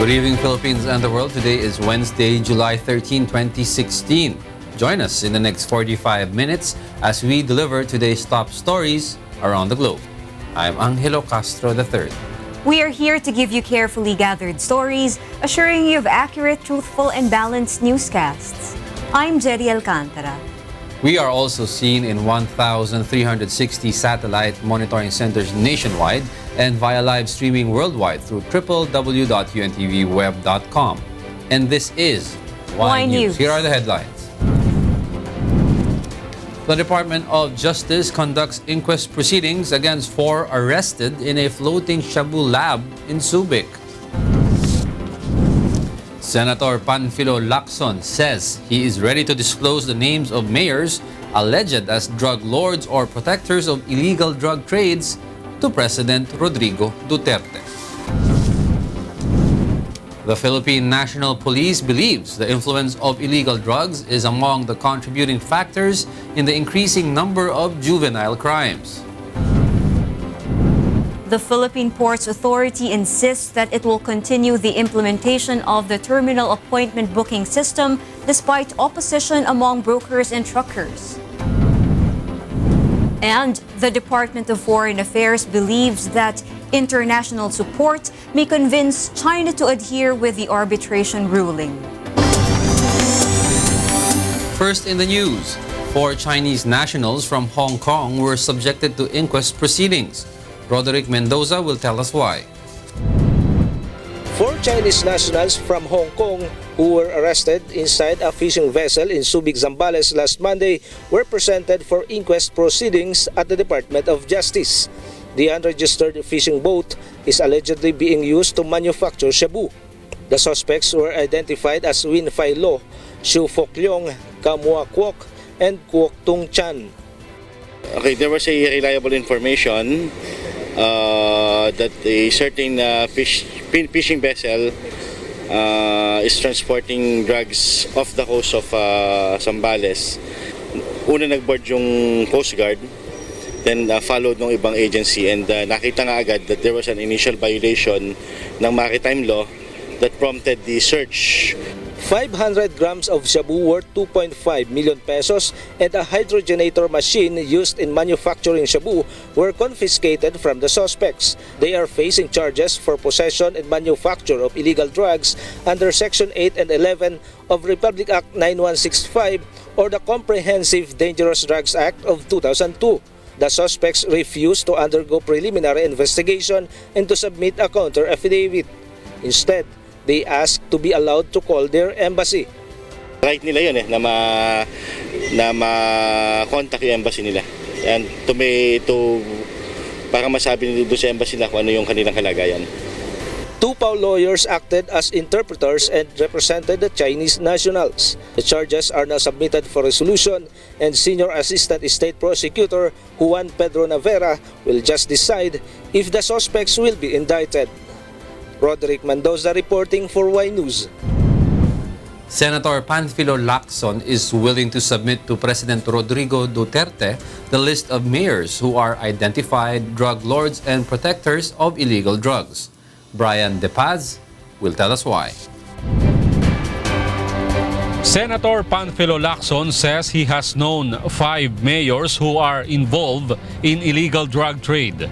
Good evening, Philippines and the world. Today is Wednesday, July 13, 2016. Join us in the next 45 minutes as we deliver today's top stories around the globe. I'm Angelo Castro III. We are here to give you carefully gathered stories, assuring you of accurate, truthful, and balanced newscasts. I'm Gerry Alcantara. We are also seen in 1,360 satellite monitoring centers nationwide and via live streaming worldwide through www.untvweb.com. And this is Y News. Here are the headlines. The Department of Justice conducts inquest proceedings against 4 arrested in a floating Shabu Lab in Subic. Senator Panfilo Lacson says he is ready to disclose the names of mayors alleged as drug lords or protectors of illegal drug trades to President Rodrigo Duterte. The Philippine National Police believes the influence of illegal drugs is among the contributing factors in the increasing number of juvenile crimes. The Philippine Ports Authority insists that it will continue the implementation of the terminal appointment booking system despite opposition among brokers and truckers. And the Department of Foreign Affairs believes that international support may convince China to adhere with the arbitration ruling. First in the news, 4 Chinese nationals from Hong Kong were subjected to inquest proceedings. Roderick Mendoza will tell us why. 4 Chinese nationals from Hong Kong who were arrested inside a fishing vessel in Subic, Zambales last Monday were presented for inquest proceedings at the Department of Justice. The unregistered fishing boat is allegedly being used to manufacture shabu. The suspects were identified as Win Fai Lo, Shu Fok Leong, Kamua Kwok, and Kwok Tung Chan. Okay, there was a reliable information that a certain fishing vessel is transporting drugs off the coast of Zambales. Una nagboard yung Coast Guard, then followed ng ibang agency, and nakita nga agad that there was an initial violation ng maritime law that prompted the search. 500 grams of shabu worth 2.5 million pesos and a hydrogenator machine used in manufacturing shabu were confiscated from the suspects. They are facing charges for possession and manufacture of illegal drugs under Section 8 and 11 of Republic Act 9165 or the Comprehensive Dangerous Drugs Act of 2002. The suspects refused to undergo preliminary investigation and to submit a counter affidavit. Instead, they asked to be allowed to call their embassy. Right nila yun na ma-contact yung embassy nila. And para masabi nila doon sa embassy na kung ano yung kanilang kalagayan. 2 PAO lawyers acted as interpreters and represented the Chinese nationals. The charges are now submitted for resolution, and Senior Assistant State Prosecutor Juan Pedro Navera will just decide if the suspects will be indicted. Roderick Mendoza reporting for Y News. Senator Panfilo Lacson is willing to submit to President Rodrigo Duterte the list of mayors who are identified drug lords and protectors of illegal drugs. Brian De Paz will tell us why. Senator Panfilo Lacson says he has known 5 mayors who are involved in illegal drug trade.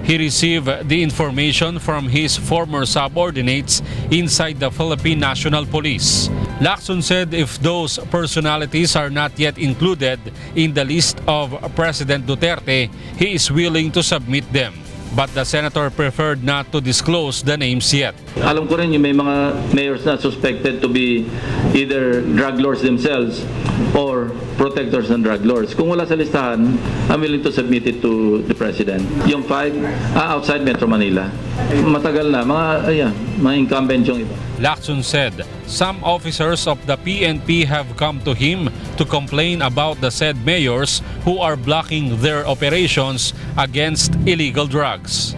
He received the information from his former subordinates inside the Philippine National Police. Lacson said if those personalities are not yet included in the list of President Duterte, he is willing to submit them. But the senator preferred not to disclose the names yet. Alam ko rin yung may mga mayors na suspected to be either drug lords themselves or protectors ng drug lords. Kung wala sa listahan, I'm willing to submit it to the President. Yung 5, outside Metro Manila. Matagal na, mga incumbent yung iba. Lacson said some officers of the PNP have come to him to complain about the said mayors who are blocking their operations against illegal drugs.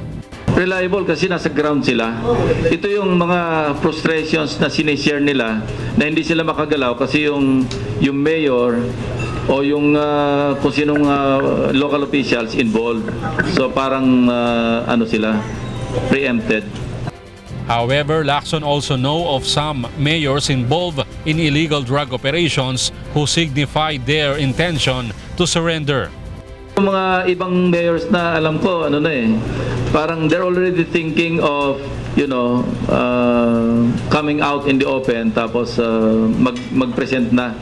Reliable kasi nasa ground sila. Ito yung mga frustrations na sinishare nila na hindi sila makagalaw kasi yung mayor o yung kung sinong local officials involved. So parang sila preempted. However, Lacson also know of some mayors involved in illegal drug operations who signified their intention to surrender. Yung mga ibang mayors na alam ko, parang they're already thinking of, coming out in the open, tapos mag-present na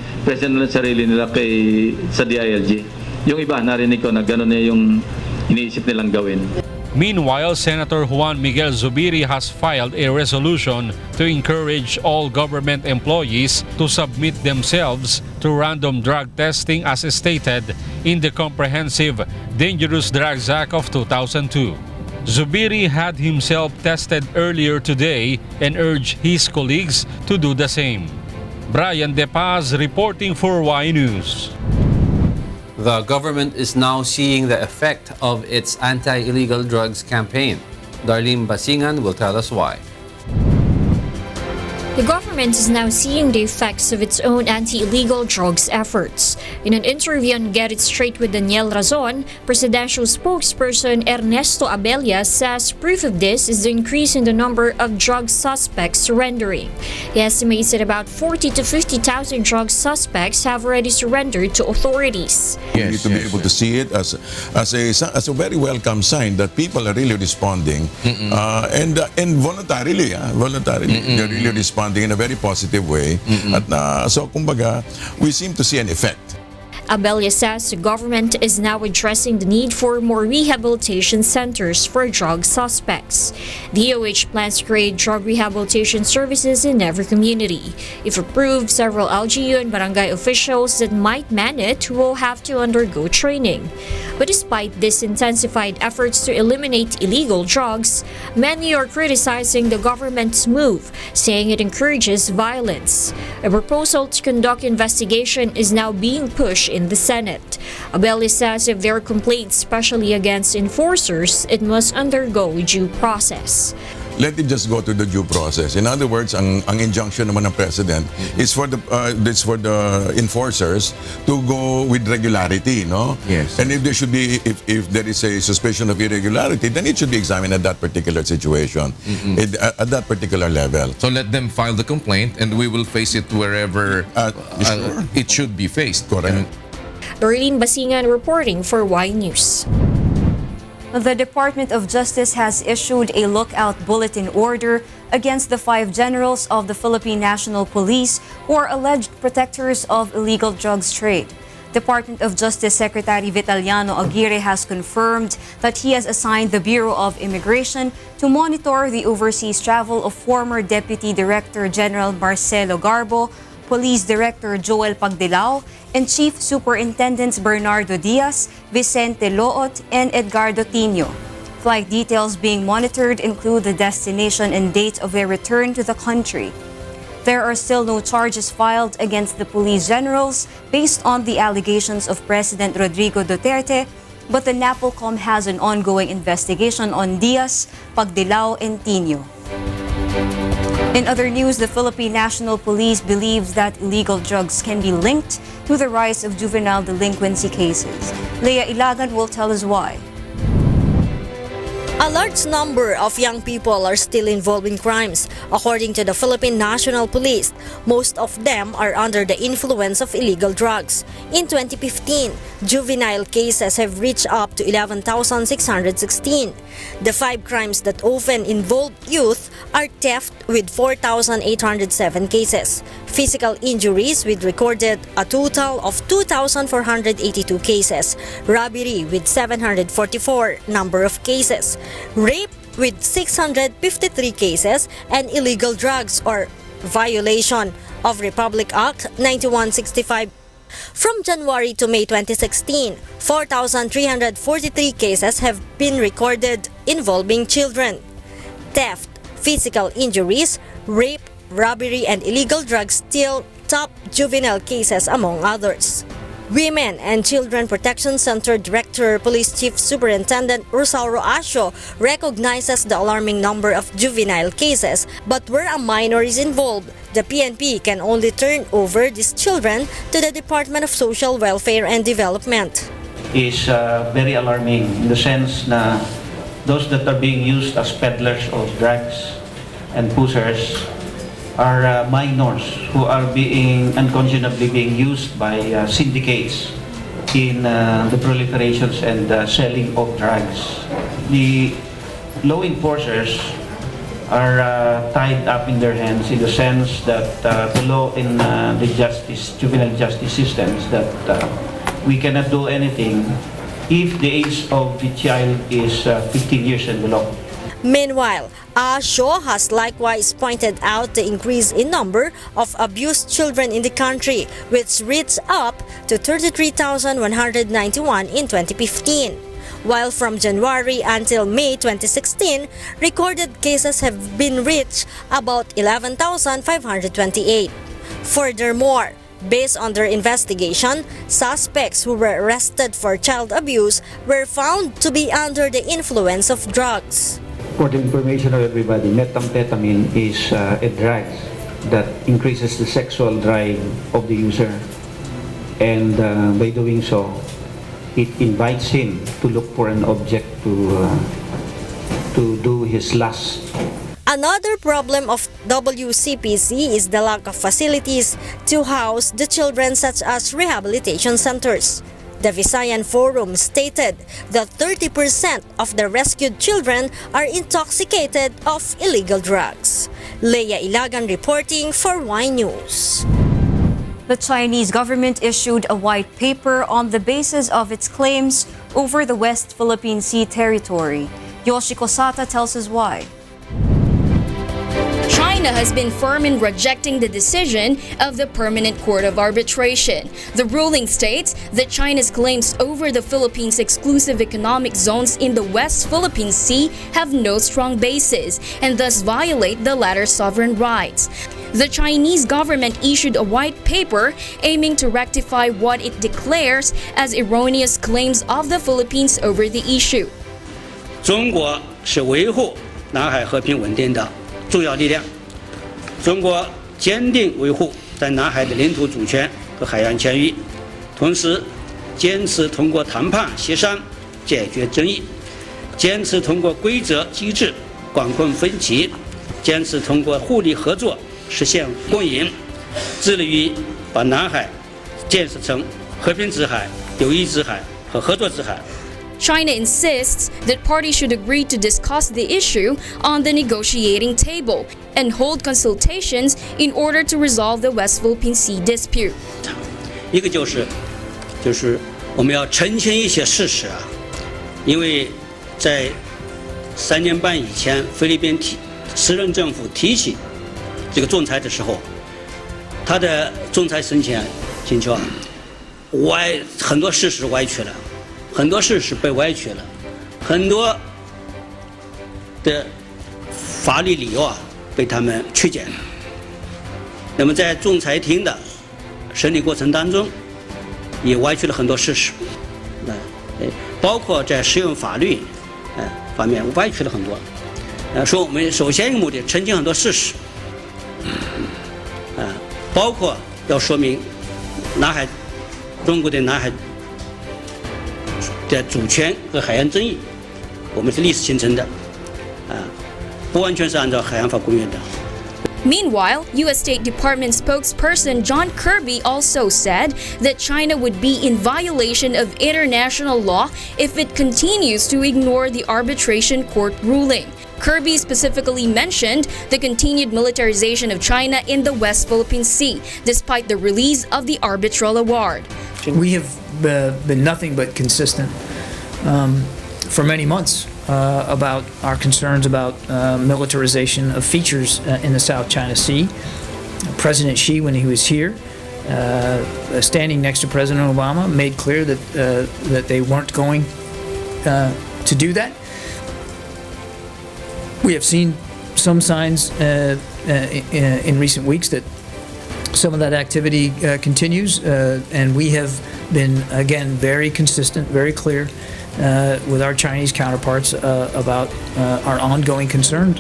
sarili nila sa DILG. Yung iba, narinig ko na gano'n na yung iniisip nilang gawin. Meanwhile, Senator Juan Miguel Zubiri has filed a resolution to encourage all government employees to submit themselves to random drug testing as stated in the Comprehensive Dangerous Drugs Act of 2002. Zubiri had himself tested earlier today and urged his colleagues to do the same. Brian De Paz reporting for Y News. The government is now seeing the effect of its anti-illegal drugs campaign. Darlene Basingan will tell us why. The government is now seeing the effects of its own anti-illegal drugs efforts. In an interview on Get It Straight with Daniel Razon, presidential spokesperson Ernesto Abella says proof of this is the increase in the number of drug suspects surrendering. He estimates that about 40 to 50,000 drug suspects have already surrendered to authorities. We need to be able to see it as a very welcome sign that people are really responding and voluntarily, they're really responding in a very positive way. At so kumbaga, we seem to see an effect. Abella says the government is now addressing the need for more rehabilitation centers for drug suspects. The DOH plans to create drug rehabilitation services in every community. If approved, several LGU and barangay officials that might man it will have to undergo training. But despite this intensified efforts to eliminate illegal drugs, many are criticizing the government's move, saying it encourages violence. A proposal to conduct investigation is now being pushed in the Senate. Abella says if there are complaints, especially against enforcers, it must undergo due process. Let it just go to the due process. In other words, ang injunction naman ng President is for the enforcers to go with regularity, no? Yes. And if there should be, if there is a suspicion of irregularity, then it should be examined at that particular situation, at that particular level. So let them file the complaint and we will face it wherever Sure. it should be faced. Correct. Darlene Basingan reporting for Y News. The Department of Justice has issued a lookout bulletin order against the 5 generals of the Philippine National Police who are alleged protectors of illegal drugs trade. Department of Justice Secretary Vitaliano Aguirre has confirmed that he has assigned the Bureau of Immigration to monitor the overseas travel of former Deputy Director General Marcelo Garbo, Police Director Joel Pagdilao, and Chief Superintendents Bernardo Diaz, Vicente Loot, and Edgardo Thio. Flight details being monitored include the destination and date of their return to the country. There are still no charges filed against the police generals based on the allegations of President Rodrigo Duterte, but the NAPOLCOM has an ongoing investigation on Diaz, Pagdilao, and Thio. In other news, the Philippine National Police believes that illegal drugs can be linked to the rise of juvenile delinquency cases. Leah Ilagan will tell us why. A large number of young people are still involved in crimes. According to the Philippine National Police, most of them are under the influence of illegal drugs. In 2015, juvenile cases have reached up to 11,616. The 5 crimes that often involve youth are theft with 4,807 cases, physical injuries with recorded a total of 2,482 cases, robbery with 744 number of cases, rape with 653 cases, and illegal drugs or violation of Republic Act 9165. From January to May 2016, 4,343 cases have been recorded involving children. Theft, physical injuries, rape, robbery, and illegal drugs still top juvenile cases among others. Women and Children Protection Center Director Police Chief Superintendent Rosauro Asio recognizes the alarming number of juvenile cases, but where a minor is involved, the PNP can only turn over these children to the Department of Social Welfare and Development. Is very alarming in the sense na those that are being used as peddlers of drugs and pushers are minors who are being unconscionably being used by syndicates in the proliferations and selling of drugs. The law enforcers are tied up in their hands in the sense that the law in the juvenile justice systems that we cannot do anything if the age of the child is 15 years and below. Meanwhile, Shaw has likewise pointed out the increase in number of abused children in the country, which reached up to 33,191 in 2015. While from January until May 2016, recorded cases have been reached about 11,528. Furthermore, based on their investigation, suspects who were arrested for child abuse were found to be under the influence of drugs. For the information of everybody, methamphetamine is a drug that increases the sexual drive of the user, and by doing so, it invites him to look for an object to do his lust. Another problem of WCPC is the lack of facilities to house the children, such as rehabilitation centers. The Visayan Forum stated that 30% of the rescued children are intoxicated of illegal drugs. Leia Ilagan reporting for Y News. The Chinese government issued a white paper on the basis of its claims over the West Philippine Sea territory. Yoshiko Sata tells us why. China has been firm in rejecting the decision of the Permanent Court of Arbitration. The ruling states that China's claims over the Philippines' exclusive economic zones in the West Philippine Sea have no strong basis and thus violate the latter's sovereign rights. The Chinese government issued a white paper aiming to rectify what it declares as erroneous claims of the Philippines over the issue. 中国是维护南海和平稳定的重要力量。中国坚定维护在南海的领土主权和海洋权益，同时坚持通过谈判协商解决争议，坚持通过规则机制管控分歧，坚持通过互利合作实现共赢，致力于把南海建设成和平之海、友谊之海和合作之海。 China insists that parties should agree to discuss the issue on the negotiating table and hold consultations in order to resolve the West Philippine Sea dispute. 一个就是我们要澄清一些事实啊，因为在3年半以前，菲律宾时任政府提起这个仲裁的时候，他的仲裁请求啊，很多事实歪曲了。 很多事实被歪曲了，很多的法律理由啊被他们曲解了。那么在仲裁庭的审理过程当中，也歪曲了很多事实，包括在适用法律方面歪曲了很多。说我们首先一个目的澄清很多事实，包括要说明中国的南海 的主权和海洋争议，我们是历史形成的，不完全是按照海洋法公约的。 Meanwhile, U.S. State Department spokesperson John Kirby also said that China would be in violation of international law if it continues to ignore the arbitration court ruling. Kirby specifically mentioned the continued militarization of China in the West Philippine Sea, despite the release of the arbitral award. We have been nothing but consistent for many months about our concerns about militarization of features in the South China Sea. President Xi, when he was here, standing next to President Obama, made clear that they weren't going to do that. We have seen some signs in recent weeks that some of that activity continues, and we have been, again, very consistent, very clear with our Chinese counterparts about our ongoing concerns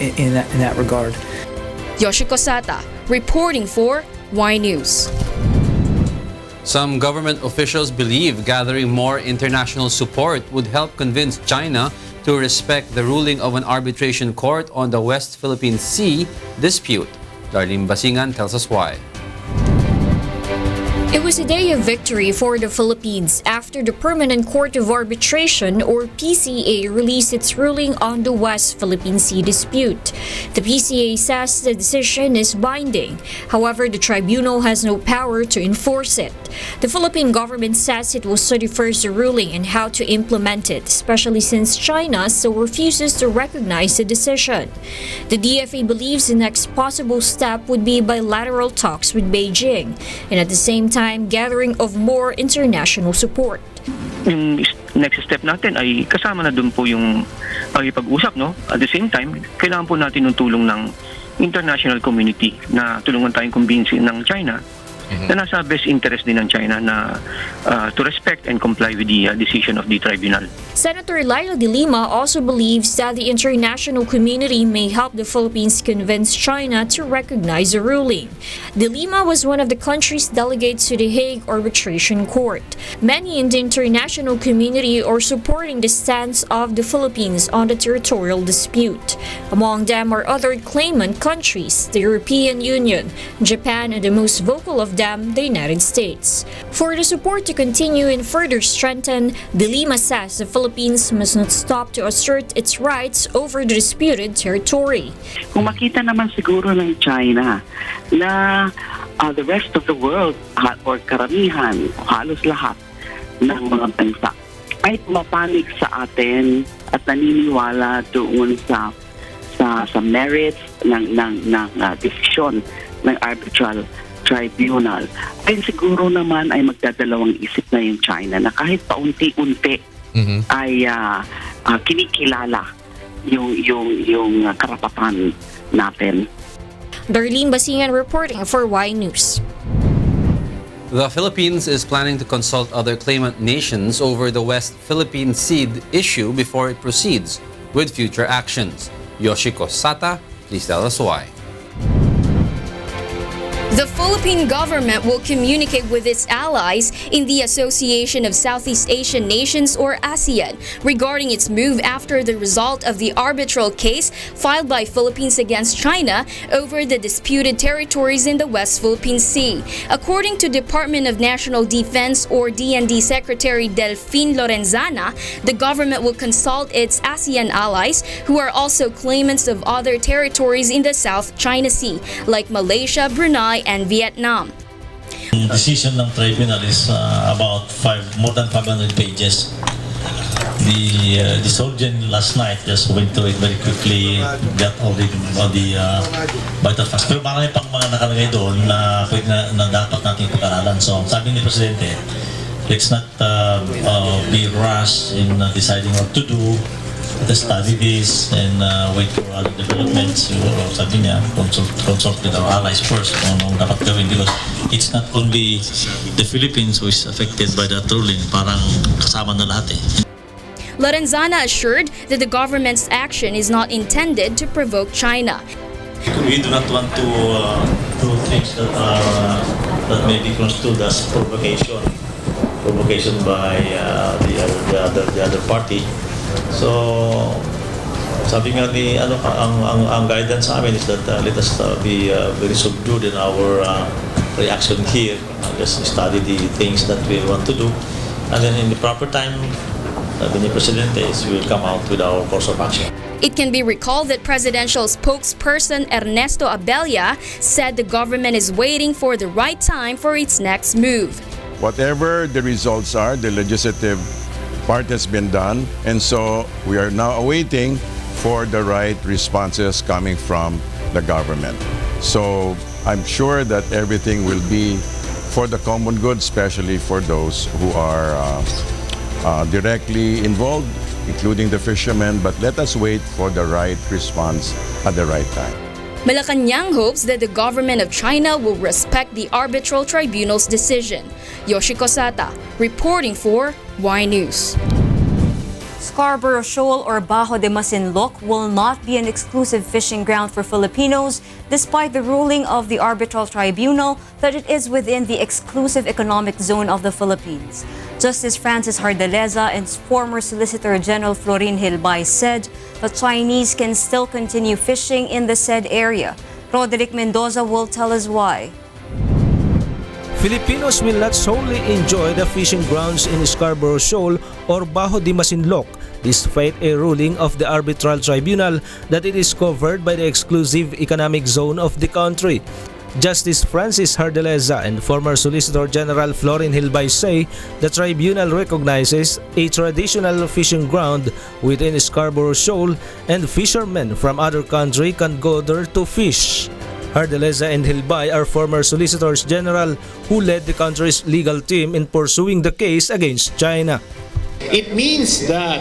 in that regard. Yoshiko Sata, reporting for Y News. Some government officials believe gathering more international support would help convince China to respect the ruling of an arbitration court on the West Philippine Sea dispute. Darlene Basingan tells us why. It was a day of victory for the Philippines after the Permanent Court of Arbitration, or PCA, released its ruling on the West Philippine Sea dispute. The PCA says the decision is binding. However, the tribunal has no power to enforce it. The Philippine government says it will study first the ruling and how to implement it, especially since China still refuses to recognize the decision. The DFA believes the next possible step would be bilateral talks with Beijing, and at the same time, gathering of more international support. Yung next step natin ay kasama na dun po yung pag-usap, no? At the same time, kailangan po natin ng tulong ng international community na tulungan tayong kumbinsin ng China na nasa best interest din ng China na to respect and comply with the decision of the tribunal. Senator Laila de Lima also believes that the international community may help the Philippines convince China to recognize the ruling. De Lima was one of the country's delegates to the Hague Arbitration Court. Many in the international community are supporting the stance of the Philippines on the territorial dispute. Among them are other claimant countries, the European Union, Japan, and the most vocal of them, the United States. For the support to continue and further strengthen, De Lima says the Philippines must not stop to assert its rights over the disputed territory. Kung makita naman siguro ng China na the rest of the world or karamihan, halos lahat ng mga bansa ay pumapanig sa atin at naniniwala doon sa merits ng desisyon ng arbitral tribunal, ay siguro naman ay magdadalawang isip na yung China na kahit paunti-unti ay kinikilala yung karapatan natin. Darlene Basingan reporting for Y News. The Philippines is planning to consult other claimant nations over the West Philippine Sea issue before it proceeds with future actions. Yoshiko Sata, please tell us why. The Philippine government will communicate with its allies in the Association of Southeast Asian Nations, or ASEAN, regarding its move after the result of the arbitral case filed by Philippines against China over the disputed territories in the West Philippine Sea. According to Department of National Defense, or DND Secretary Delphine Lorenzana, the government will consult its ASEAN allies who are also claimants of other territories in the South China Sea, like Malaysia, Brunei, and Vietnam. The decision ng tribunal is about more than 500 pages. The surgeon last night just went through it very quickly, got all the vital facts. Pero marami pang mga nakalagay doon na dapat natin pag-aralan. So sabi ni Presidente, let's not be rash in deciding what to do. Let's study this and wait for other developments. Sabi niya, consult with our allies first kung anong dapat gawin, because it's not only the Philippines who is affected by that ruling, parang kasama na lahat eh. Lorenzana assured that the government's action is not intended to provoke China. We do not want to do things that may be construed as provocation by the other party. So, sabi nga ni ang guidance sa amin is that let us be very subdued in our reaction here. Just study the things that we want to do, and then in the proper time, the Presidente will come out with our course of action. It can be recalled that presidential spokesperson Ernesto Abella said the government is waiting for the right time for its next move. Whatever the results are, the legislative part has been done, and so we are now awaiting for the right responses coming from the government. So I'm sure that everything will be for the common good, especially for those who are directly involved, including the fishermen, but let us wait for the right response at the right time. Malacanang hopes that the government of China will respect the arbitral tribunal's decision. Yoshiko Sata, reporting for Y News. Scarborough Shoal or Bajo de Masinloc will not be an exclusive fishing ground for Filipinos despite the ruling of the Arbitral Tribunal that it is within the exclusive economic zone of the Philippines. Justice Francis Hardaleza and former Solicitor General Florin Hilbay said the Chinese can still continue fishing in the said area. Roderick Mendoza will tell us why. Filipinos will not solely enjoy the fishing grounds in Scarborough Shoal or Bajo de Masinloc, despite a ruling of the Arbitral Tribunal that it is covered by the exclusive economic zone of the country. Justice Francis Hardaleza and former Solicitor General Florin Hilbay say the tribunal recognizes a traditional fishing ground within Scarborough Shoal and fishermen from other country can go there to fish. Hardaleza and Hilbay are former Solicitors General who led the country's legal team in pursuing the case against China. It means that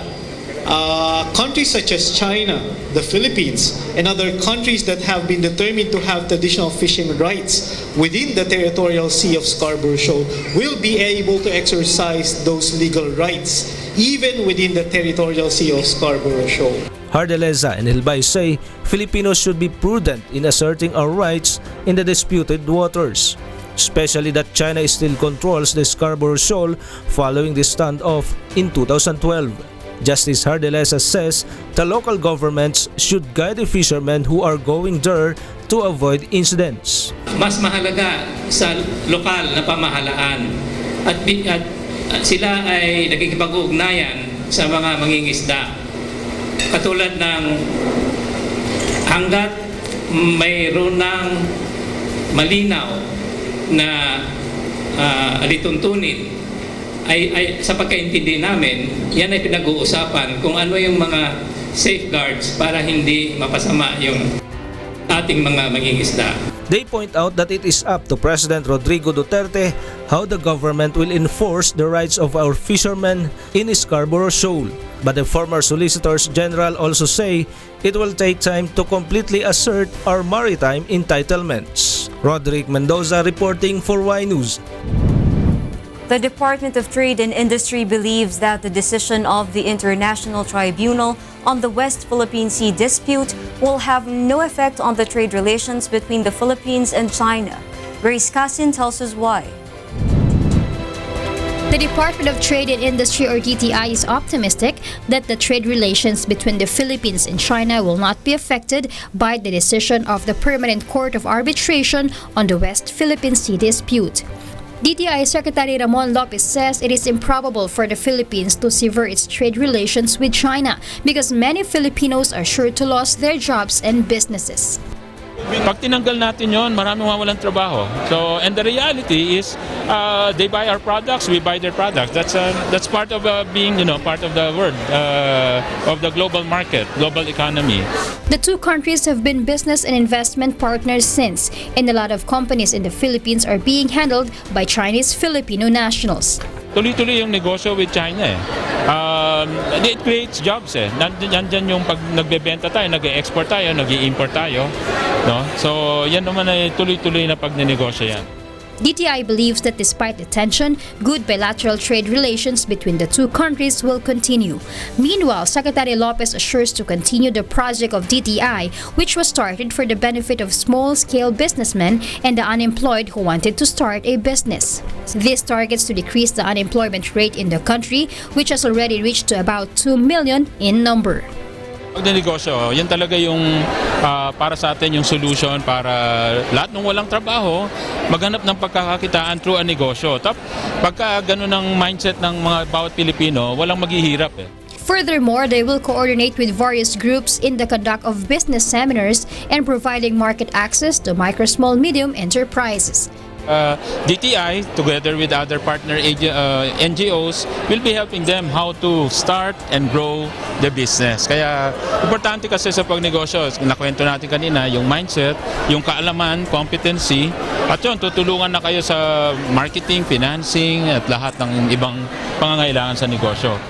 countries such as China, the Philippines, and other countries that have been determined to have traditional fishing rights within the territorial sea of Scarborough Shoal will be able to exercise those legal rights even within the territorial sea of Scarborough Shoal. Hardaleza and Hilbay say Filipinos should be prudent in asserting our rights in the disputed waters, especially that China still controls the Scarborough Shoal following the standoff in 2012. Justice Hardaleza says the local governments should guide the fishermen who are going there to avoid incidents. Mas mahalaga sa lokal na pamahalaan at sila ay nakikipag-ugnayan sa mga mangingisda. Katulad ng hanggat mayroon ng malinaw na alituntunin ay sa pagkaintindi namin, yan ay pinag-uusapan kung ano yung mga safeguards para hindi mapasama yung ating mga mangingisda. They point out that it is up to President Rodrigo Duterte how the government will enforce the rights of our fishermen in Scarborough Shoal. But the former Solicitors General also say it will take time to completely assert our maritime entitlements. Roderick Mendoza reporting for Y News. The Department of Trade and Industry believes that the decision of the International Tribunal on the West Philippine Sea dispute will have no effect on the trade relations between the Philippines and China. Grace Cassin tells us why. The Department of Trade and Industry or DTI is optimistic that the trade relations between the Philippines and China will not be affected by the decision of the Permanent Court of Arbitration on the West Philippine Sea dispute. DTI Secretary Ramon Lopez says it is improbable for the Philippines to sever its trade relations with China because many Filipinos are sure to lose their jobs and businesses. Pag tinanggal natin yon, maraming mawawalan trabaho. So, and the reality is, they buy our products, we buy their products. That's part of being, part of the world, of the global market, global economy. The two countries have been business and investment partners since, and a lot of companies in the Philippines are being handled by Chinese Filipino nationals. Tuloy-tuloy yung negosyo with China it creates jobs Nandyan yung pag nagbebenta tayo, nag-export tayo, nag-i-import tayo. No? So yan naman ay tuloy-tuloy na pagnenegosyo yan. DTI believes that despite the tension, good bilateral trade relations between the two countries will continue. Meanwhile, Secretary Lopez assures to continue the project of DTI, which was started for the benefit of small-scale businessmen and the unemployed who wanted to start a business. This targets to decrease the unemployment rate in the country, which has already reached to about 2 million in number. Pagnenegosyo, yan talaga yung para sa atin yung solution para lahat ng walang trabaho maghanap ng pagkakakitaan through a negosyo. Pagka ganun ang mindset ng mga bawat Pilipino, walang maghihirap Furthermore, they will coordinate with various groups in the conduct of business seminars and providing market access to micro, small, medium enterprises. DTI, together with other partner NGOs, will be helping them how to start and grow the business. Kaya importante kasi sa pagnegosyo, nakwento natin kanina, yung mindset, yung kaalaman, competency, at yun, tutulungan na kayo sa marketing, financing, at lahat ng ibang pangangailangan sa negosyo.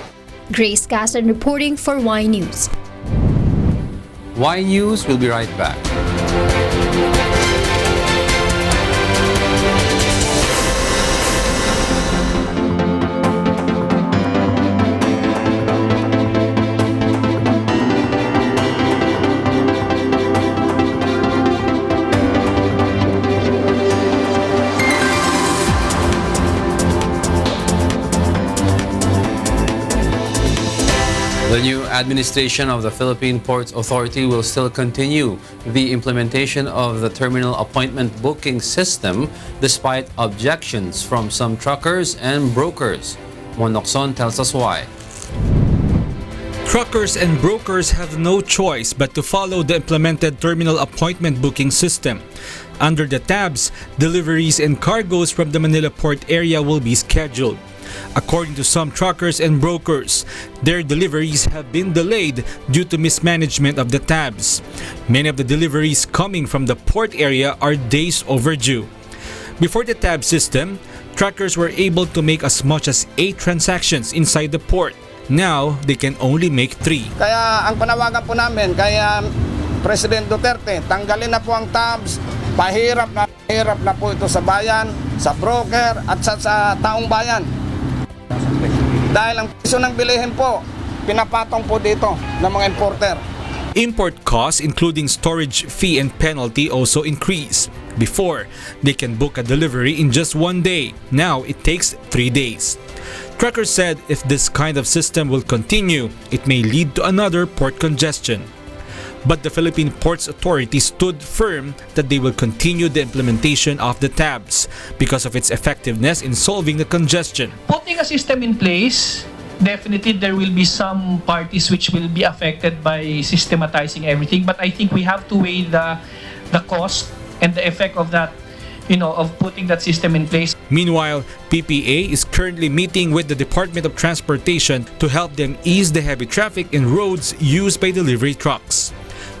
Grace Casson reporting for Y News. Y News will be right back. The new administration of the Philippine Ports Authority will still continue the implementation of the terminal appointment booking system despite objections from some truckers and brokers. Monokson tells us why. Truckers and brokers have no choice but to follow the implemented terminal appointment booking system. Under the tabs, deliveries and cargoes from the Manila port area will be scheduled. According to some truckers and brokers, their deliveries have been delayed due to mismanagement of the tabs. Many of the deliveries coming from the port area are days overdue. Before the tab system, truckers were able to make as much as 8 transactions inside the port. Now, they can only make 3. Kaya ang panawagan po namin, kaya President Duterte, tanggalin na po ang tabs. Pahirap na po ito sa bayan, sa broker at sa taong bayan. Dahil ang piso ng bilihin po, pinapatong po dito ng mga importer. Import costs including storage fee and penalty also increase. Before, they can book a delivery in just 1 day. Now, it takes 3 days. Truckers said if this kind of system will continue, it may lead to another port congestion. But the Philippine Ports Authority stood firm that they will continue the implementation of the tabs because of its effectiveness in solving the congestion. Putting a system in place, definitely there will be some parties which will be affected by systematizing everything. But I think we have to weigh the cost and the effect of that, of putting that system in place. Meanwhile, PPA is currently meeting with the Department of Transportation to help them ease the heavy traffic in roads used by delivery trucks.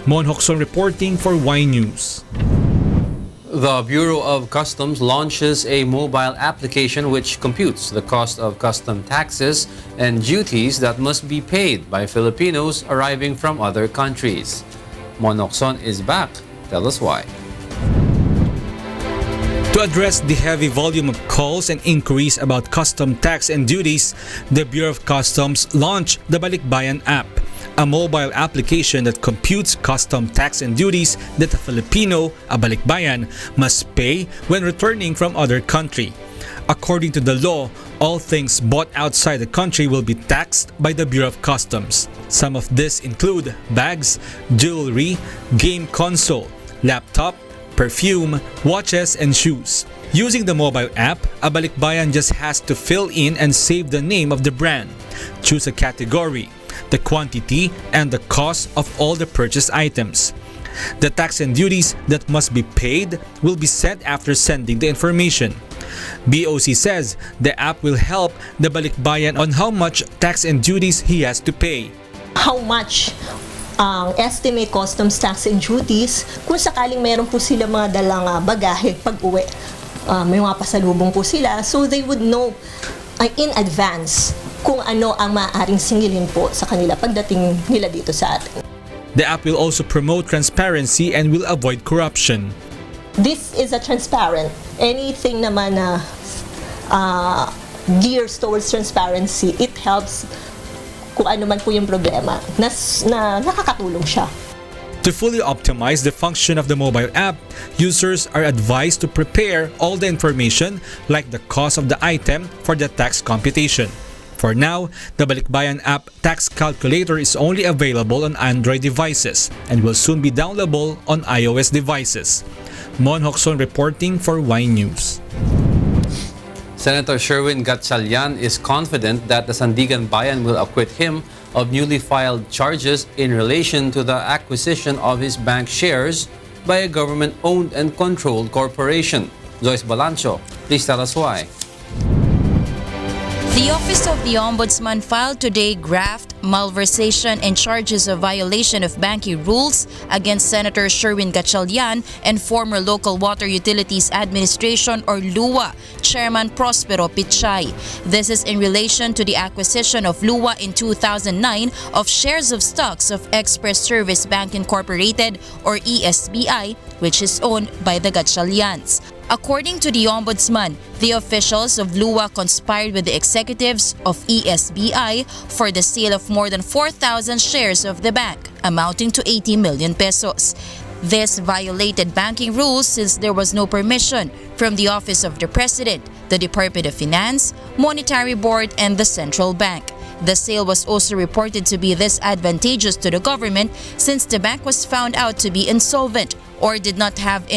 Mon Hokson reporting for Y News. The Bureau of Customs launches a mobile application which computes the cost of custom taxes and duties that must be paid by Filipinos arriving from other countries. Mon Hokson is back. Tell us why. To address the heavy volume of calls and inquiries about custom tax and duties, the Bureau of Customs launched the Balikbayan app, a mobile application that computes custom tax and duties that a Filipino, a Balikbayan, must pay when returning from other country. According to the law, all things bought outside the country will be taxed by the Bureau of Customs. Some of this include bags, jewelry, game console, laptop, perfume, watches, and shoes. Using the mobile app, a Balikbayan just has to fill in and save the name of the brand, choose a category, the quantity, and the cost of all the purchased items. The tax and duties that must be paid will be set after sending the information. BOC says the app will help the Balikbayan on how much tax and duties he has to pay. How much estimate customs tax and duties kung sakaling mayroon po sila mga dalang bagahe pag-uwi. May mga pasalubong po sila, so they would know in advance kung ano ang maaaring singilin po sa kanila pagdating nila dito sa atin. The app will also promote transparency and will avoid corruption. This is a transparent. Anything naman na gears towards transparency, it helps kung ano man po yung problema, na nakakatulong siya. To fully optimize the function of the mobile app, users are advised to prepare all the information like the cost of the item for the tax computation. For now, the Balikbayan app tax calculator is only available on Android devices and will soon be downloadable on iOS devices. Mon Hokson reporting for Y News. Senator Sherwin Gatchalian is confident that the Sandigan Bayan will acquit him of newly filed charges in relation to the acquisition of his bank shares by a government-owned and controlled corporation. Joyce Balancho, please tell us why. The Office of the Ombudsman filed today graft, malversation, and charges of violation of banking rules against Senator Sherwin Gatchalian and former Local Water Utilities Administration or LUWA Chairman Prospero Pichay. This is in relation to the acquisition of LUWA in 2009 of shares of stocks of Express Service Bank Incorporated or ESBI, which is owned by the Gatchalians. According to the Ombudsman, the officials of LUWA conspired with the executives of ESBI for the sale of more than 4,000 shares of the bank, amounting to 80 million pesos. This violated banking rules since there was no permission from the Office of the President, the Department of Finance, Monetary Board, and the Central Bank. The sale was also reported to be disadvantageous to the government since the bank was found out to be insolvent or did not have enough